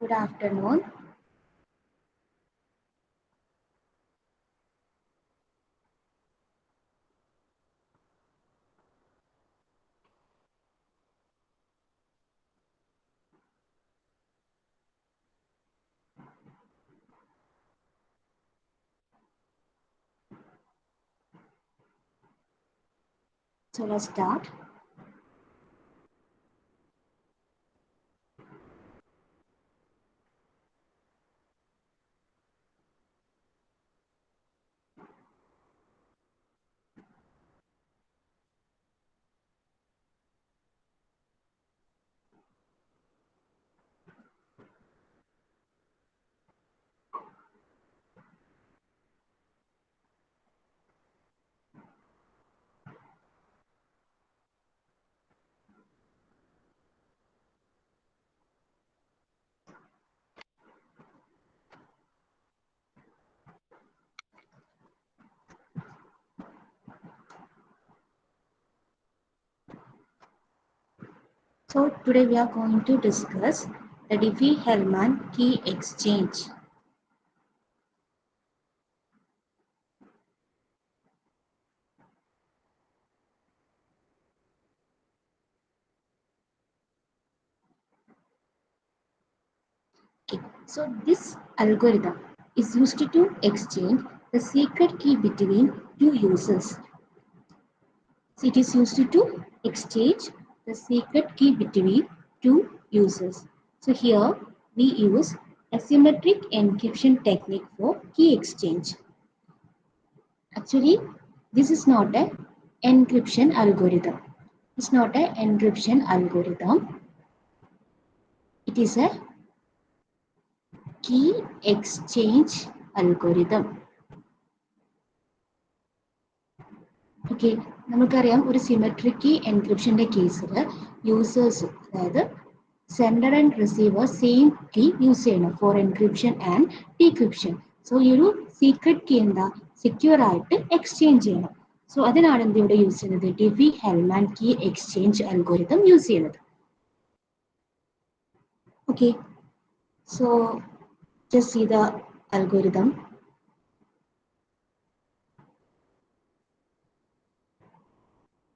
Good afternoon. So let's start. So today we are going to discuss the Diffie-Hellman key exchange. Okay. So this algorithm is used to exchange the secret key between two users. So it is used to exchange the secret key between two users. So here we use asymmetric encryption technique for key exchange. Actually, this is not an encryption algorithm. It's not an encryption algorithm. It is a key exchange algorithm. Okay നമുക്കറിയാം ഒരു symmetric key എൻക്രിപ്ഷൻ്റെ കേസിൽ users അതായത് sender and receiver same key use ചെയ്യണം for encryption and decryption. So ഈ ഒരു secret key എന്താ secure ആയിട്ട് എക്സ്ചേഞ്ച് ചെയ്യണം. സോ അതിനാണ് എന്ത് ഇവിടെ യൂസ് ചെയ്യുന്നത് Diffie Hellman key exchange algorithm use ചെയ്യുന്നത്. Okay so just see the algorithm.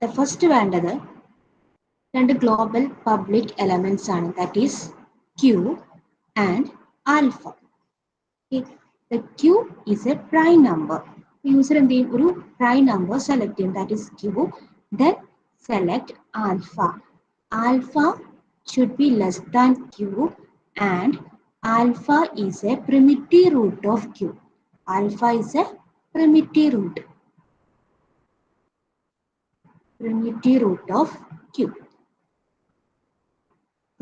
The first വേണ്ടത് രണ്ട് global public elements ആണ്, that is Q and alpha. Okay. The Q is a prime number. User എന്ത് ചെയ്യും ഒരു prime number select ചെയ്യും, that is Q. Then select alpha. Alpha should be less than Q and alpha is a primitive root of Q. Alpha is a primitive root. Primitive root of Q.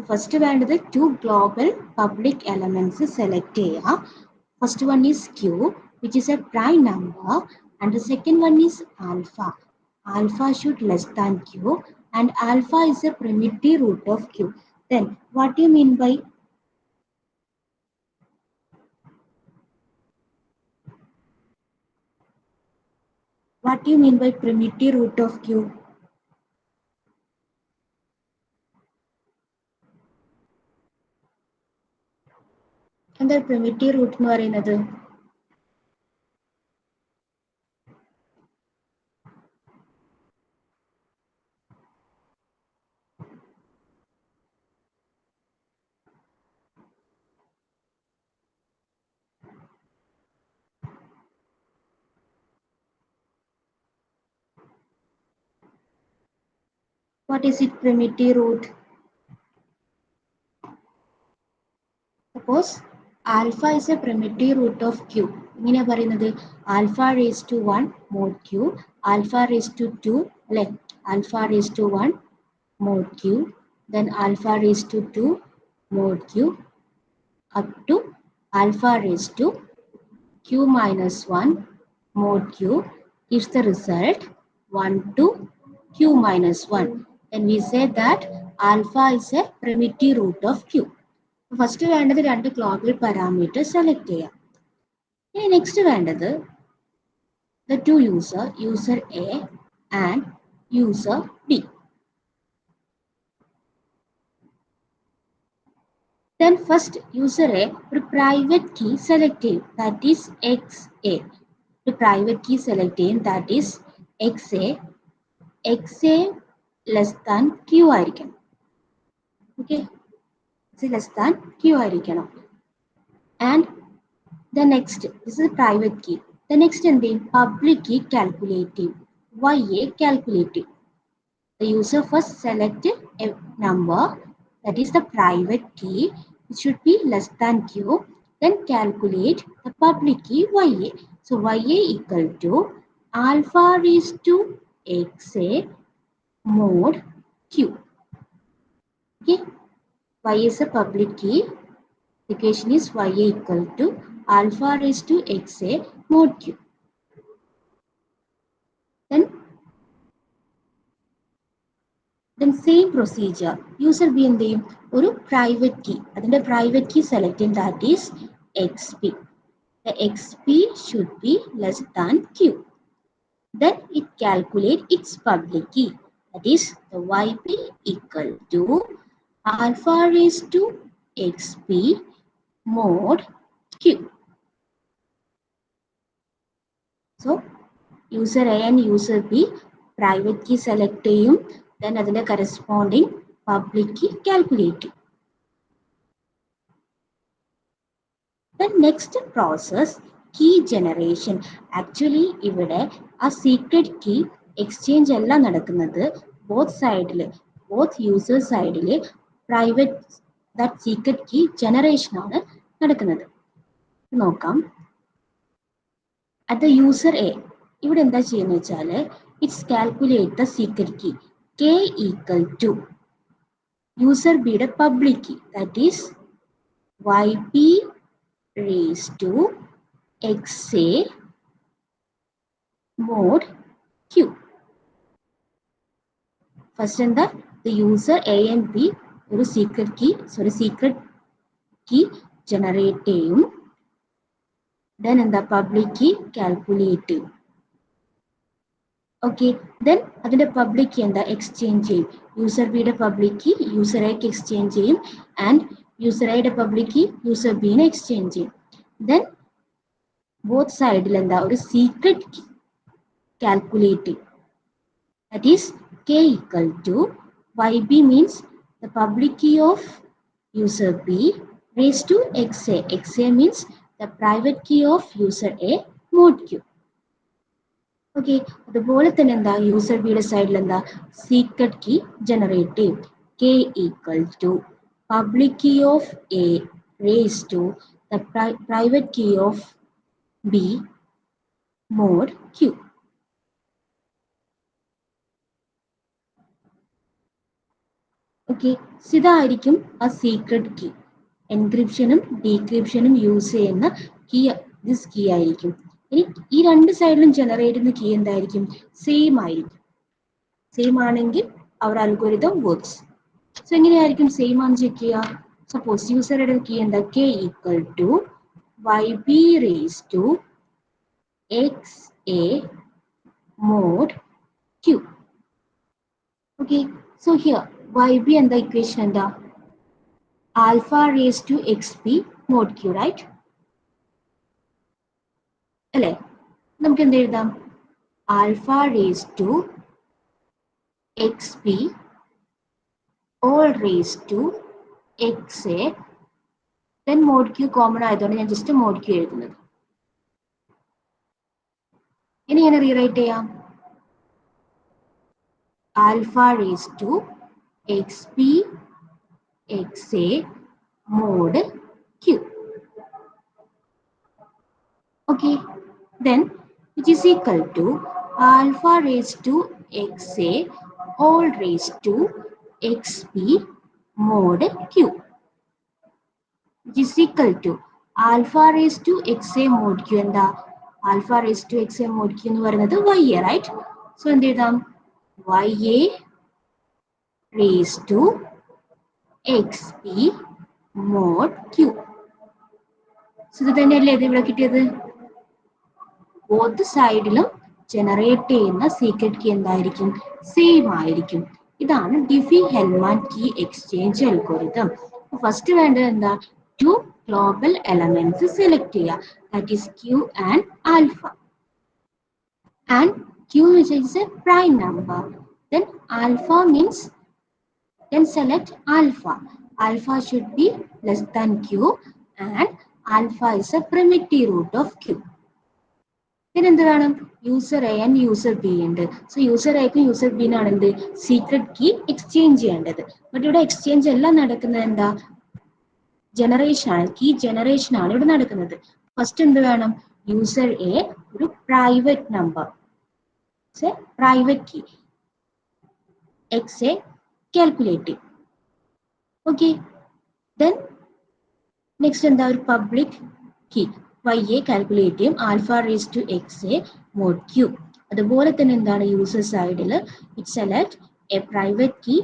First വേണ്ടത് two global public elements select ചെയ്യുക. First one is Q, which is a prime number, and the second one is alpha. Alpha should less than Q, and alpha is a primitive root of Q. Then what do you mean by primitive root of Q? എന്താ primitive root എന്ന് പറയുന്നത്? What is it primitive root? Suppose alpha is a primitive root of Q. ഇങ്ങനെയാ പറയുന്നത് alpha raised to 1 mod Q, alpha raised to 2, അല്ലെ alpha raised to 1 mod Q, then alpha raised to 2 mod Q, up to alpha raised to Q minus 1 mod Q gives the result 1 to Q minus 1. Then we say that alpha is a primitive root of Q. First വേണ്ടത് രണ്ട് global parameter select ചെയ്യാം. ഇനി next വേണ്ടത് the two user A and user B. Then first user A ഒരു private key select ചെയ്യും, that is XA. ഒരു private key select ചെയ്യും, that is XA. XA less than Q ആയിരിക്കണം. Okay, XA less than Q ആയിരിക്കണം. And the next, this is private key. The next എന്ത് ചെയ്യും, public key calculate ചെയ്യും, YA calculate ചെയ്യും. The user first select a number, that is the private key, it should be less than Q, then calculate the public key YA. So YA equal to alpha raised to XA mod Q. Okay, Y is a public key. The equation is YA equal to alpha raised to XA mod Q. Then same procedure, user B എന്ത് ചെയ്യും, ഒരു private key, അതിന്റെ private key select ചെയ്യും, that is XP. The XP should be less than Q. Then it calculate its public key, that is the YP equal to alpha raised to XP mod Q. So user A and user B private key select ചെയ്യും, then അതിന്റെ corresponding public key calculate ചെയ്യും. The next process, key generation. Actually ഇവിടെ ആ secret key exchange അല്ല നടക്കുന്നത്, both side, both user side private that secret key generation ആണ് നടക്കുന്നത്. നോക്കാം. At the user A ഇവിടെ എന്താ ചെയ്യുന്നത് വെച്ചാൽ it's calculate the secret key k equal to user B യുടെ public key, that is YP raised to XA mod Q. First എന്താ, the user A and B ഒരു secret key generate ചെയ്യും, then എന്താ public key calculate ചെയ്യും. Okay, then അതിന്റെ public key എന്താ exchange ചെയ്യും, user B യുടെ public key user A ക്ക് exchange ചെയ്യും, and user A യുടെ public key user B നെ exchange ചെയ്യും. Then both side എന്താ ഒരു secret key calculate ചെയ്യും, that is k equal to YB means the public key of user B raised to XA. XA means the private key of user A mod Q. Okay, അതുപോലെ തന്നെ എന്താ user B യുടെ സൈഡിൽ എന്താ secret key generate ചെയ്യും, k equal to public key of A raised to the private key of B mod Q. Okay, ഇതായിരിക്കും ആ secret key. എൻക്രിപ്ഷനും ഡീക്രിപ്ഷനും use ചെയ്യുന്ന കീ ദിസ് കീ ആയിരിക്കും. ഇനി ഈ രണ്ട് സൈഡിലും ജനറേറ്റ് ചെയ്യുന്ന കീ എന്തായിരിക്കും, സെയിം ആയിരിക്കും. സെയിം ആണെങ്കിൽ അവർ അൽഗോരിതം വർക്ക്സ്. സോ എങ്ങനെയായിരിക്കും സെയിം ആണ് ചെക്ക് ചെയ്യുക. സപ്പോസ് യൂസറുടെ കീ എന്താ, k equal to YB raised to XA mod Q. Okay, so here YB and the equation and the alpha raised to XP mod Q, right? അല്ലേ, നമുക്ക് എന്ത് എഴുതാം, alpha raised to XP all raised to XA, then mod Q common ആയതുകൊണ്ട് ഞാൻ just mod Q എഴുതുന്നത്. ഇനി എങ്ങനെ rewrite ചെയ്യാം, alpha raised to XP XA mod Q. Okay, then which is equal to alpha raised to XA all raised to XP mod Q, which is equal to alpha raised to XA mod Q എന്താ, alpha raised to XA mod Q എന്ന് പറയുന്നത് YA, right? So എന്ത് എഴുതാം, YA raised to XP mod Q. So ഇത് തന്നെയല്ലേ ഇത് ഇവിടെ കിട്ടിയത്. ബോത്ത് സൈഡിലും ജനറേറ്റ് ചെയ്യുന്ന സീക്രട്ട് കീ എന്തായിരിക്കും, സെയിം ആയിരിക്കും. ഇതാണ് Diffie Hellman key exchange algorithm. First വേണ്ടത് എന്താ? ടു ഗ്ലോബൽ എലമെന്റ്സ് സെലക്ട് ചെയ്യുക. That is Q and alpha. And q is a prime number. Then alpha means, then select alpha. Alpha should be less than q and alpha is a primitive root of q. പിന്നെ എന്ത് വേണം? User A and user B ഉണ്ട്. So user എക്കും user ബിനാണ് എന്ത് secret key exchange ചെയ്യേണ്ടത്. But ഇവിടെ exchange എല്ലാം നടക്കുന്നത് എന്താ? ജനറേഷൻ ആണ്, കീ ജനറേഷൻ ആണ് ഇവിടെ നടക്കുന്നത്. ഫസ്റ്റ് എന്ത് വേണം? യൂസർ എ ഒരു private number, private key, XA calculating. Okay, then next എന്താ? ഒരു public key YA calculate ചെയ്യും, alpha raised to XA mod Q. അതുപോലെ തന്നെ എന്താണ് യൂസർ സൈഡിൽ it select a private key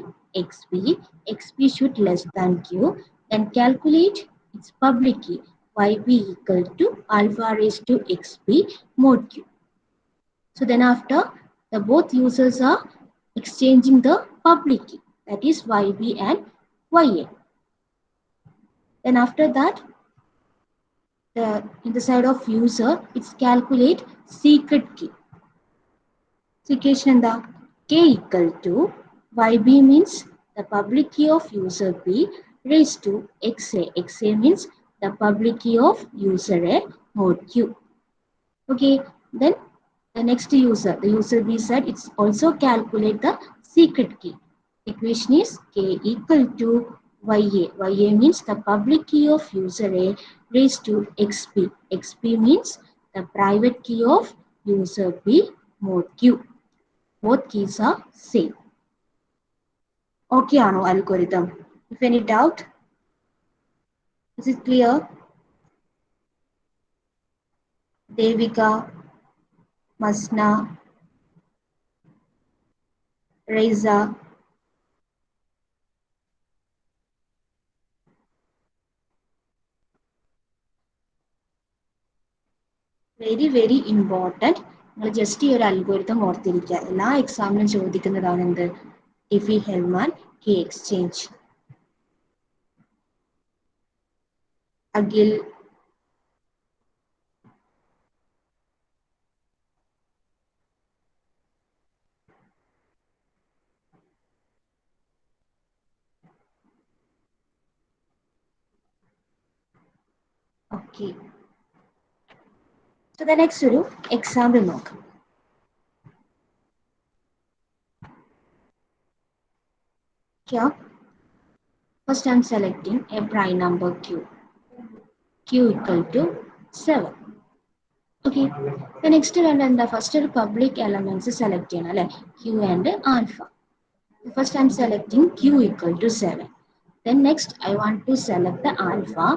XB. XB should less than Q. Then calculate its public key YB equal to alpha raised to XB mod Q. So then after, the both users are exchanging the public key, that is YB and YA. Then after that, in the side of user, it's calculate secret key. Equation the K equal to YB means the public key of user B raised to XA. XA means the public key of user A mod Q. Okay, then the next user, the user B said it's also calculate the secret key. Equation is K equal to YA. YA means the public key of user A raised to XP. XP means the private key of user B mod Q. Both keys are same. Okay, Anu algorithm. If any doubt, is it clear? Devika, Masna, Reza. Very very important. നിങ്ങൾ just ഈ ഒരു algorithm ഓർത്തിരിക്കുക. എല്ലാ എക്സാമിനും ചോദിക്കുന്നതാണ് എന്ത്? Diffie Hellman key exchange. Akhil, okay. So the next ഒരു example നോക്കാം. Here, first I'm selecting a prime number q. Q equal to 7. Okay. The next വേണ്ട എന്താ? ഫസ്റ്റ് ഒരു പബ്ലിക് എലമെന്റ്സ് സെലക്ട് ചെയ്യണം അല്ലെ? Q and alpha. First I'm selecting Q equal to 7. Then next I want to select the alpha.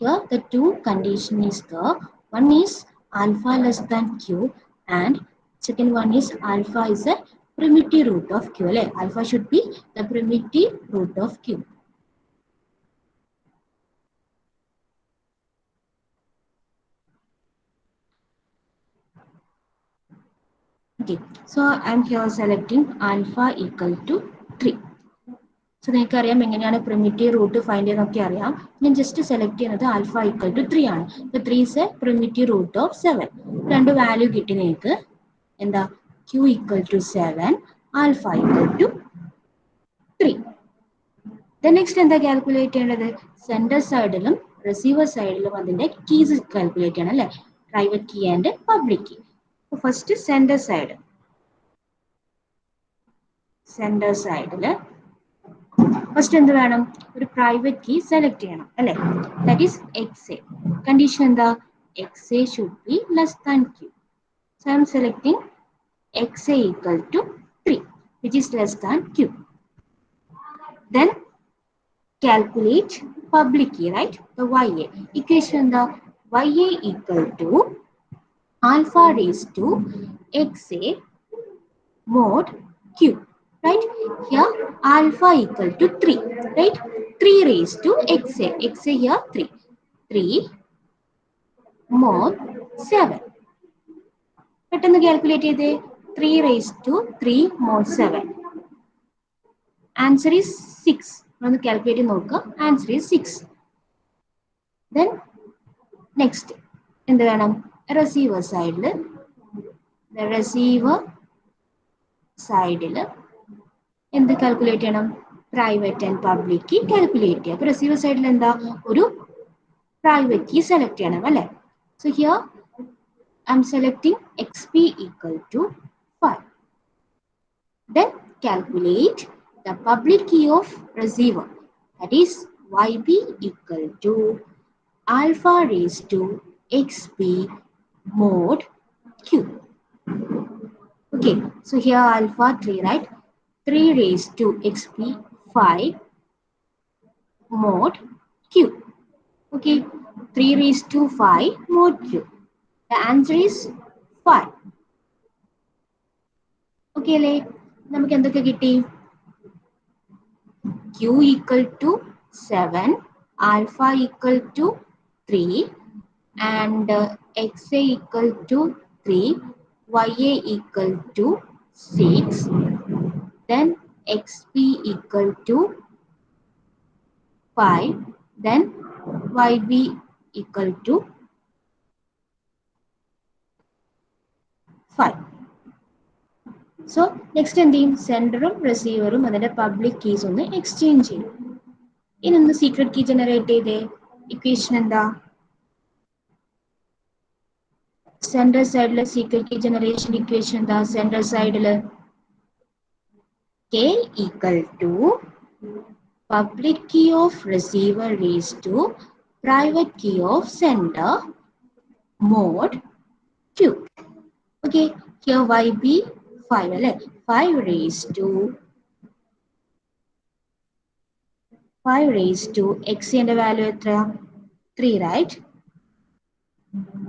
Here the two condition is there. One is alpha less than Q and second one is alpha is a primitive root of Q. Alpha should be the primitive root of Q. Okay, so I'm here selecting alpha equal to 3. So നിങ്ങൾക്ക് അറിയാം എങ്ങനെയാണ് primitive root find ചെയ്യുന്നതൊക്കെ അറിയാം. ഞാൻ just select ചെയ്യുന്നത് alpha equal to 3 ആണ്. ഇപ്പോൾ 3 is a primitive root of 7. രണ്ട് വാല്യൂ കിട്ടി നിങ്ങൾക്ക്. എന്താ? Q equal to 7, alpha equal to 3. Next എന്താ കാൽക്കുലേറ്റ് ചെയ്യേണ്ടത്? സെൻഡർ സൈഡിലും റിസീവർ സൈഡിലും അതിന്റെ കീസ് കാൽക്കുലേറ്റ് ചെയ്യണം അല്ലേ? Private key and public key. First sender സൈഡില് ഫസ്റ്റ് എന്ത് വേണം? ഒരു പ്രൈവറ്റ് കീ സെലക്ട് ചെയ്യണം അല്ലെ? That is XA. കണ്ടീഷൻ എന്താ? XA should be less than Q. So I am selecting XA equal to 3 which is less than Q. Then calculate public key, right? The YA. Equation എന്താ? YA equal to alpha raised to XA mod Q. Right? Here alpha equal to 3. Right? 3 raised to XA. XA here 3. 3 mod 7. പെട്ടെന്ന് calculate ചെയ്തേ. 3 raised to 3 mod 7. Answer is 6. ഒന്ന് calculate ചെയ്ത് നോക്കുക. Answer is 6. Then next എന്ത് വേണം? Receiver സൈഡിൽ എന്ത് calculate ചെയ്യണം? Private and public key calculate ചെയ്യുക. അപ്പോൾ റിസീവർ സൈഡിൽ എന്താ? ഒരു പ്രൈവറ്റ് കീ സെലക്ട് ചെയ്യണം അല്ലേ? So here I am selecting xp equal to 5. Then calculate the public key of receiver, that is yb equal to alpha raised to xp mod q. Okay, so here alpha 3, right? 3 raised to xp 5 mod q. Okay, 3 raised to 5 mod q. The answer is 5. Okay, അല്ലേ? നമുക്ക് എന്തൊക്കെ കിട്ടി? q equal to 7, alpha equal to 3, and xa equal to 3, ya equal to 6, then xp equal to 5, then yb equal to 5. So next എന്ത് ചെയ്യും? സെൻഡറും റിസീവറും അതിന്റെ public keys ഒന്ന് exchange ചെയ്യും. ഇനി ഒന്ന് സീക്രട്ട് കീ ജനറേറ്റ് ചെയ്തേ. ഇക്വേഷൻ എന്താ? സെൻട്രൽ സൈഡിലെ സീക്രട്ട് കീ ജനറേഷൻ ഇക്വേഷൻ എന്താ? സെൻട്രൽ സൈഡില് k equal to public key of receiver raised to private key of sender mod q. Okay, here yb 5 അല്ലേ? 5 raised to x ന്റെ value എത്ര? 3, right?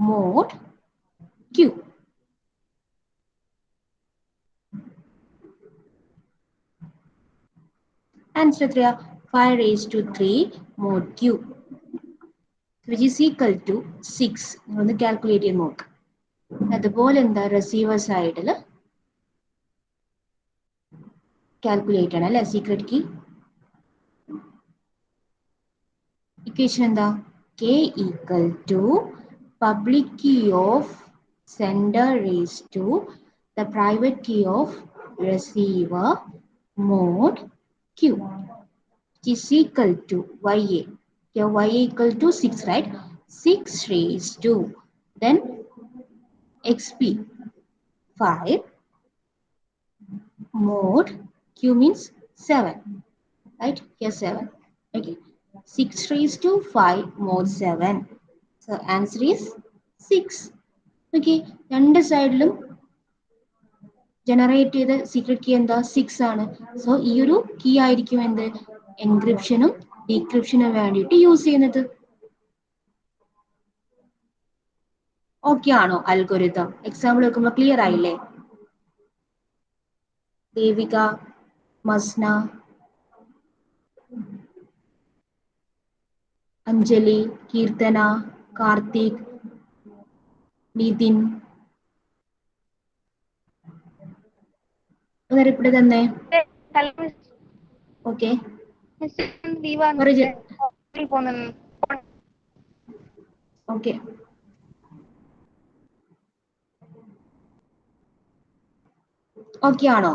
mod q. Answer എത്രയാ? 5 raised to 3 mod q, which is equal to 6. ഒന്ന് calculate ചെയ്ത് നോക്ക്. അതുപോലെ എന്താ receiver സൈഡിൽ കാൽക്കുലേറ്റ് ചെയ്യണം അല്ലേ സീക്രട്ട് കീ. ഇക്വേഷൻ എന്താ? k equal to public key of sender raised to the private key of receiver mod q, which is equal to ya. Here ya equal to 6, right? 6 raised to then xp 5 mod q means 7, right? Here 7. Okay, 6 raised to 5 mod 7. So answer is 6. Okay, രണ്ട് സൈഡിലും generate ചെയ്ത secret key എന്താ? 6 ആണ്. So ഈ ഒരു key ആയിരിക്കും എന്ത്? എൻക്രിപ്ഷനും ഡീക്രിപ്ഷനും വേണ്ടിയിട്ട് യൂസ് ചെയ്യുന്നത്. ഓക്കെ ആണോ അൽഗോരിതം? എക്സാമ്പിൾ വെക്കുമ്പോൾ ക്ലിയർ ആയില്ലേ? ദേവിക, മസ്ന, അഞ്ജലി, കീർത്തന, കാർത്തിക്, നിതിൻ, ഒന്ന് റിപ്ലൈ തന്നെ. Okay, okay. ഓക്കെ ആണോ?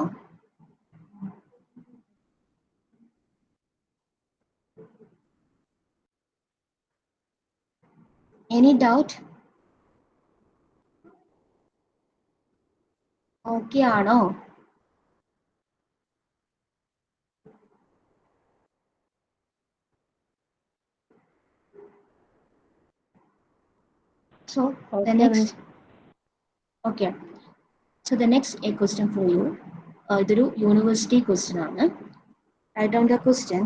Any doubt? ഓക്കെ ആണോ? So the next, okay. So the next a question for you. ഇതൊരു യൂണിവേഴ്സിറ്റി ക്വസ്റ്റ്യൻ ആണ്. Write down the question.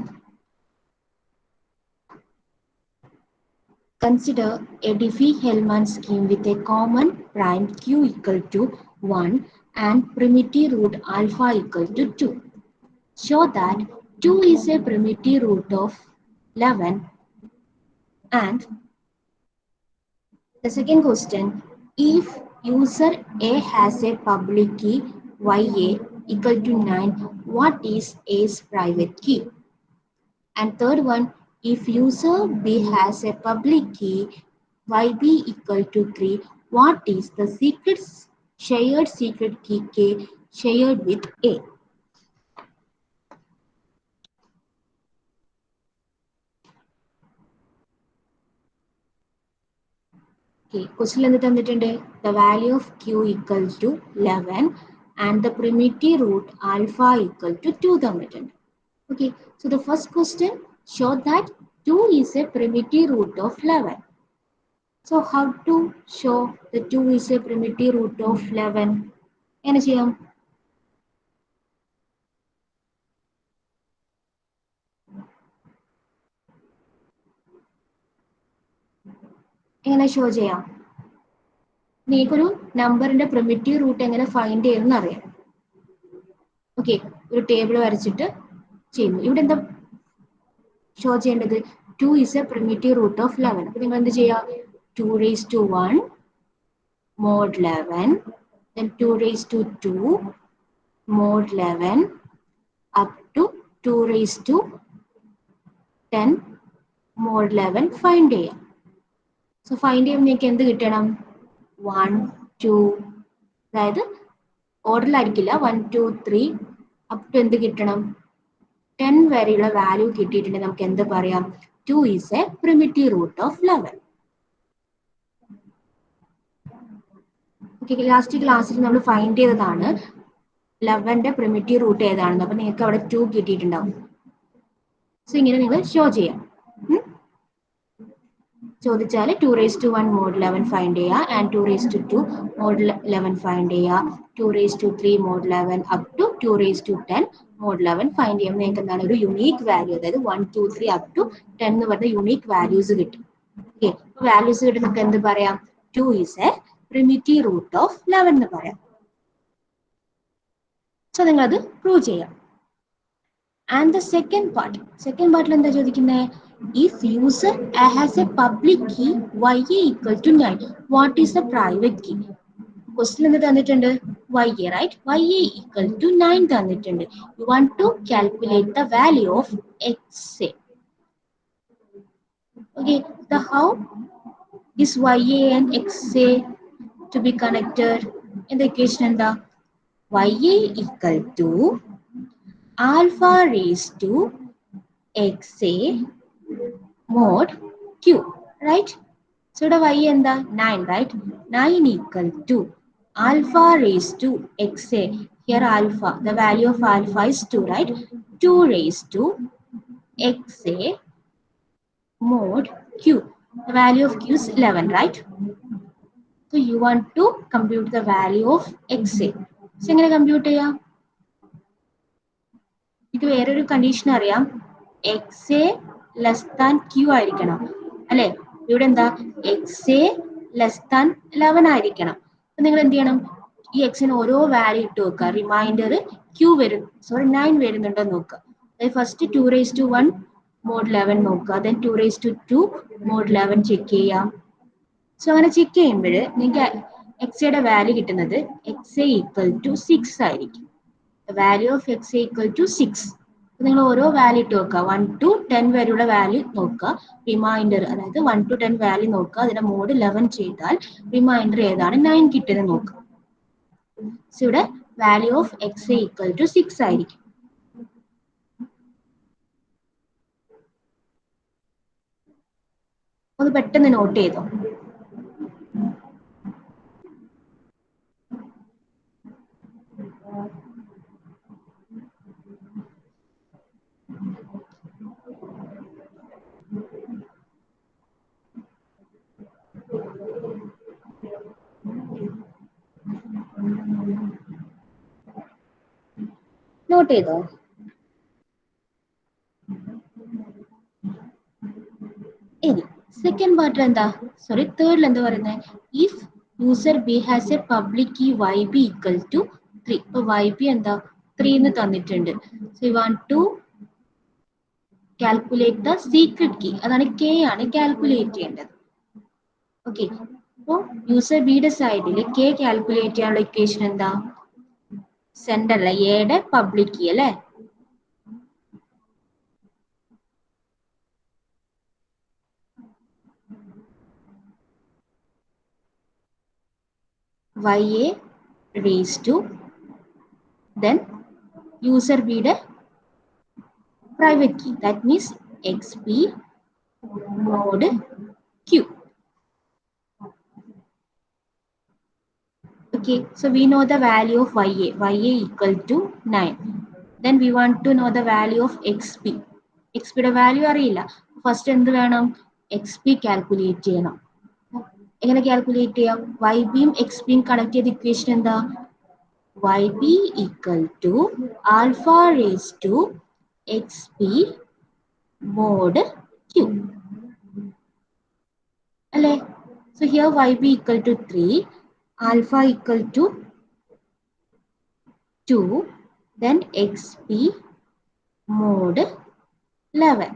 Consider a Diffie-Hellman scheme with a common prime q equal to 1 and primitive root alpha equal to 2. Show that 2 is a primitive root of 11 and the second question, if user A has a public key ya equal to 9, what is A's private key? And third one, if user B has a public key YB equal to 3, what is the shared secret key K shared with A? Okay, question the value of Q equal to 11 and the primitive root alpha equal to 2 തന്നിട്ടുണ്ട്. Okay, so the first question show that 2 is a primitive root of 11. So how to show the 2 is a primitive root of 11? എങ്ങനെ ചെയ്യാം? എങ്ങനെ show ചെയ്യാം? നിങ്ങൾക്കൊരു നമ്പറിന്റെ primitive root എങ്ങനെ find ചെയ്യുമെന്ന് അറിയാം. ഓക്കെ, ഒരു ടേബിൾ വരച്ചിട്ട് ചെയ്യുന്നു. ഇവിടെ എന്താ ഷോ ചെയ്യേണ്ടത്? 2 is a primitive root of 11. അപ്പോൾ നിങ്ങൾ എന്ത് ചെയ്യുക? 2 raised to 1 mod 11, then 2 raised to 2 mod 11 up to 2 raised to 10 mod 11 find ചെയ്യാം. സോ ഫൈൻഡ് ചെയ്യുമ്പോൾ നിങ്ങൾക്ക് എന്ത് കിട്ടണം? 1 2, അതായത് ഓർഡറിലായിരിക്കില്ല, 1 2 3 അപ് ടു എന്ത് കിട്ടണം? 10 വരെയുള്ള വാല്യൂ കിട്ടിയിട്ടുണ്ടെങ്കിൽ നമുക്ക് എന്ത് പറയാം? 2 is a primitive root of 11. Okay, last ക്ലാസ്സിൽ നമ്മൾ ഫൈൻഡ് ചെയ്തതാണ് 11ന്റെ പ്രിമിറ്റീവ് റൂട്ട് ഏതാണെന്ന്. അപ്പൊ നിങ്ങൾക്ക് അവിടെ 2 കിട്ടിയിട്ടുണ്ടാവും. സോ ഇങ്ങനെ നിങ്ങൾ ഷോ ചെയ്യാം. ചോദിച്ചാൽ 2 raised to 1 mod 11 ഫൈൻഡ് ചെയ്യുക, and 2 raised to 2 mod 11 find ചെയ്യുക, 2 raised to 3 mod 11 up to 2 raised to 10 mod 11 find ചെയ്യുമ്പോൾ നിങ്ങൾക്ക് എന്താണ് ഒരു യുണീക്ക് വാല്യൂ, അതായത് 1 2 3 അപ് ടു 10 എന്ന് പറഞ്ഞ യുണീക്ക് വാല്യൂസ് കിട്ടും. ഓക്കെ, വാല്യൂസ് കിട്ടും നമുക്ക് എന്ത് പറയാം? 2 is a primitive root of 11 എന്ന് പറയാം. സോ നിങ്ങൾ അത് പ്രൂവ് ചെയ്യാം. And the second part എന്താ ചോദിക്കുന്നത്? If user has a public key YA equal to 9, what is the private key? Question എന്ത് തന്നിട്ടുണ്ട്? YA, right? YA equal to 9 തന്നിട്ടുണ്ട്. You want to calculate the value of XA. Okay, so how is YA and XA to be connected? In the equation എന്താ? YA equal to alpha raised to XA mod Q, right? So the Y and the 9, right? 9 equal to alpha raised to XA. Here alpha, the value of alpha is 2, right? 2 raised to XA mod Q. The value of Q is 11, right? So you want to compute the value of XA. So എങ്ങനെ compute ചെയ്യാം? ഇത് വേറൊരു condition അറിയാം, X A less than Q ആയിരിക്കണം അല്ലെ? ഇവിടെ എന്താ? X A less than 11 ആയിരിക്കണം. അപ്പൊ നിങ്ങൾ എന്ത് ചെയ്യണം? ഈ എക്സിന് ഓരോ വാല്യൂ ഇട്ട് വെക്കുക. റിമൈൻഡർ ക്യൂ വരും, 9 വരുന്നുണ്ടോ നോക്കുക. അതായത് ഫസ്റ്റ് 2 raised to 1 mod 11 നോക്കുക, then 2 raised to 2 mod 11 check ചെയ്യാം. സോ അങ്ങനെ ചെക്ക് ചെയ്യുമ്പോൾ നിങ്ങൾക്ക് എക്സയുടെ വാല്യൂ കിട്ടുന്നത് എക്സ് എ ഈക്വൽ ടു 6 ആയിരിക്കും. The value of x equal to 6. നിങ്ങൾ ഓരോ വാല്യൂ ഇട്ട് നോക്കുക. 1 to 10 വരെയുള്ള വാല്യൂ നോക്കുക. റിമൈൻഡർ, അതായത് 1 to 10 വാല്യൂ നോക്കുക. അതിന്റെ മോഡ് 11 ചെയ്താൽ റിമൈൻഡർ ഏതാണ് 9 കിട്ടുന്നത് നോക്കുക. സോ ഇവിടെ value of x equal to 6 ആയിരിക്കും. അത് പെട്ടെന്ന് നോട്ട് ചെയ്തോ. നോട്ട് ചെയ്തോ? ഇനി സെക്കൻഡ് പാർട്ടിൽ എന്താ, തേർഡിൽ എന്താ പറയുന്നത്? If user B has a public key Y B equal to 3. ഇപ്പൊ വൈ ബി എന്താ 3 എന്ന് തന്നിട്ടുണ്ട്. So you want to calculate the secret key, അതാണ് കെ ആണ് കാൽക്കുലേറ്റ് ചെയ്യേണ്ടത്. ഓക്കെ, അപ്പോൾ യൂസർ ബിയുടെ സൈഡിൽ കെ കാൽക്കുലേറ്റ് ചെയ്യാനുള്ള ഇക്വേഷൻ എന്താ? സെൻഡറിലെ എയുടെ പബ്ലിക് കീ അല്ലെ? ya raised to then user b യുടെ private key, that means xp mod q. Okay, so we know the value of ya equal to 9. Then we want to know the value of xp. xp യുടെ value അറിയില്ല. First എന്ത് വേണം? xp calculate ചെയ്യണം. എങ്ങനെ calculate ചെയ്യാം? ybയും xpയും connect ചെയ്ത equation എന്താ? yb equal to alpha raised to xp mod q. അല്ലേ? So here yb equal to 3, alpha equal to 2, then xp mod 11.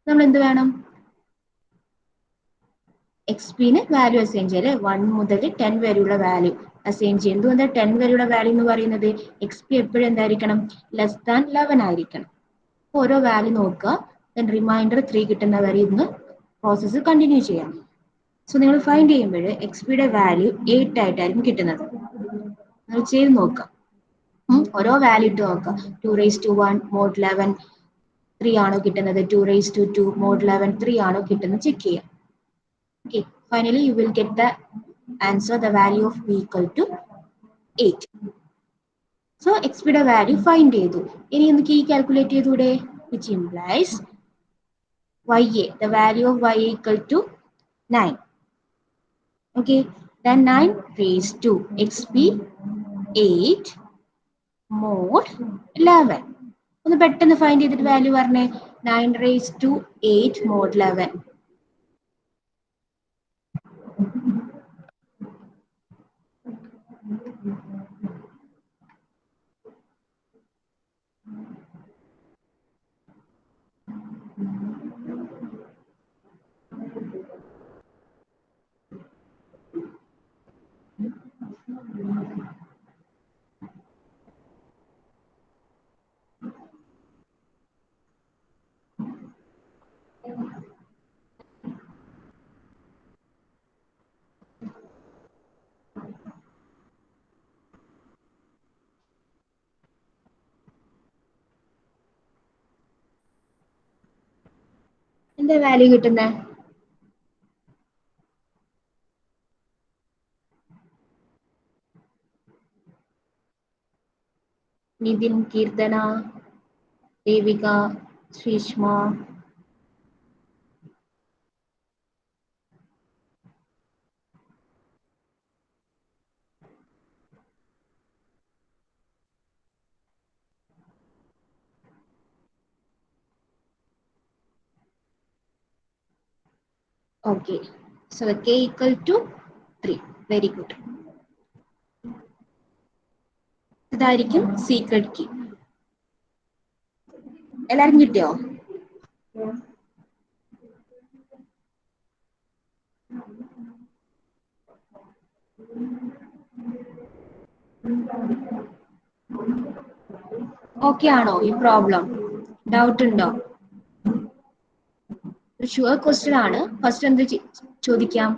നമ്മൾ എന്ത് വേണം? എക്സ്പിന് വാല്യൂ അസൈൻ ചെയ്യുക അല്ലെ? 1 മുതൽ 10 വരെയുള്ള വാല്യൂ അസൈൻ ചെയ്യും. എന്തുകൊണ്ടാണ് 10 വരെയുള്ള വാല്യൂ എന്ന് പറയുന്നത്? എക്സ്പി എപ്പോഴും എന്തായിരിക്കണം? ലെസ് ദാൻ 11 ആയിരിക്കണം. ഓരോ വാല്യൂ നോക്കുക, ദെൻ റിമൈൻഡർ 3 കിട്ടുന്ന വരെ ഇന്ന് പ്രോസസ്സ് കണ്ടിന്യൂ ചെയ്യാം. സോ നിങ്ങൾ ഫൈൻഡ് ചെയ്യുമ്പോൾ എക്സ്പിയുടെ വാല്യൂ 8 ആയിട്ടായിരിക്കും കിട്ടുന്നത്. നിങ്ങൾ ചെയ്ത് നോക്കാം. ഓരോ വാല്യൂ ഇട്ട് നോക്കാം. 2 raised to 1 mod 11 3 ആണോ കിട്ടുന്നത്? 2 raised to 2 mod 11 3 ആണോ കിട്ടുന്നത്? ചെക്ക് ചെയ്യാം. Okay, finally you will get the answer, the value of b equal to 8. So xp യുടെ വാല്യൂ ഫൈൻഡ് ചെയ്തു. ഇനി ഒന്ന് കീ കാൽക്കുലേറ്റ് ചെയ്തൂടെ? Which implies ya, the value of ya equal to 9. Okay, then 9 raised to xp 8 mod 11. ഒന്ന് പെട്ടെന്ന് find ചെയ്തിട്ട് value പറഞ്ഞേ. 9 raised to 8 mod 11. എന്താ വാല്യൂ കിട്ടുന്നത്? Nithin, Keerthana, Devika, Sreeshma. Okay, so k equal to 3. Very good. ഇതായിരിക്കും സീക്രട്ട് കീ. എല്ലാരും കിട്ടിയോ? ഓക്കെ ആണോ ഈ പ്രോബ്ലം? ഡൗട്ട് ഉണ്ടോ? ഷുവർ ക്വസ്റ്റ്യൻ ആണ്. ഫസ്റ്റ് എന്ത് ചോദിക്കാം?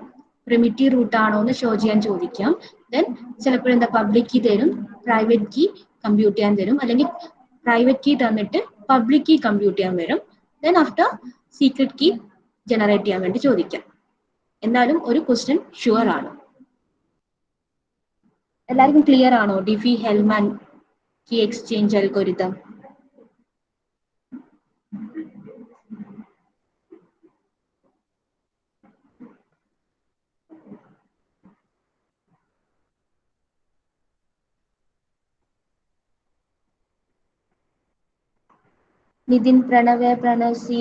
പ്രിമിറ്റീവ് റൂട്ട് ആണോ എന്ന് ഷോ ചെയ്യാൻ ചോദിക്കാം. ദെൻ ചിലപ്പോൾ എന്താ പബ്ലിക് കീ തരും, പ്രൈവറ്റ് കീ കമ്പ്യൂട്ട് ചെയ്യാൻ തരും, അല്ലെങ്കിൽ പ്രൈവറ്റ് കീ തന്നിട്ട് പബ്ലിക് കീ കമ്പ്യൂട്ട് ചെയ്യാൻ വരും. Then after secret key generate ചെയ്യാൻ വേണ്ടി ചോദിക്കാം. എന്തായാലും ഒരു ക്വസ്റ്റ്യൻ ഷുവർ ആണ്. എല്ലാവർക്കും ക്ലിയർ ആണോ? Diffie Hellman key exchange algorithm. Nithin, Pranav, Pranav C.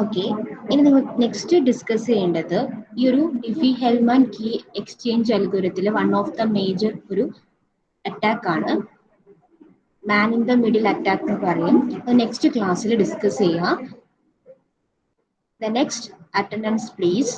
Okay, ഇനി നിങ്ങൾ നെക്സ്റ്റ് ഡിസ്കസ് ചെയ്യേണ്ടത് ഈ ഒരു ഡിഫി ഹെൽമാൻ കീ എക്സ്ചേഞ്ച് അൽഗോരിതത്തിലെ വൺ ഓഫ് ദ മേജർ ഒരു അറ്റാക്ക് ആണ്, man in the middle attack എന്ന് പറയും. നെക്സ്റ്റ് ക്ലാസ്സിൽ ഡിസ്കസ് ചെയ്യാം. The next attendance please.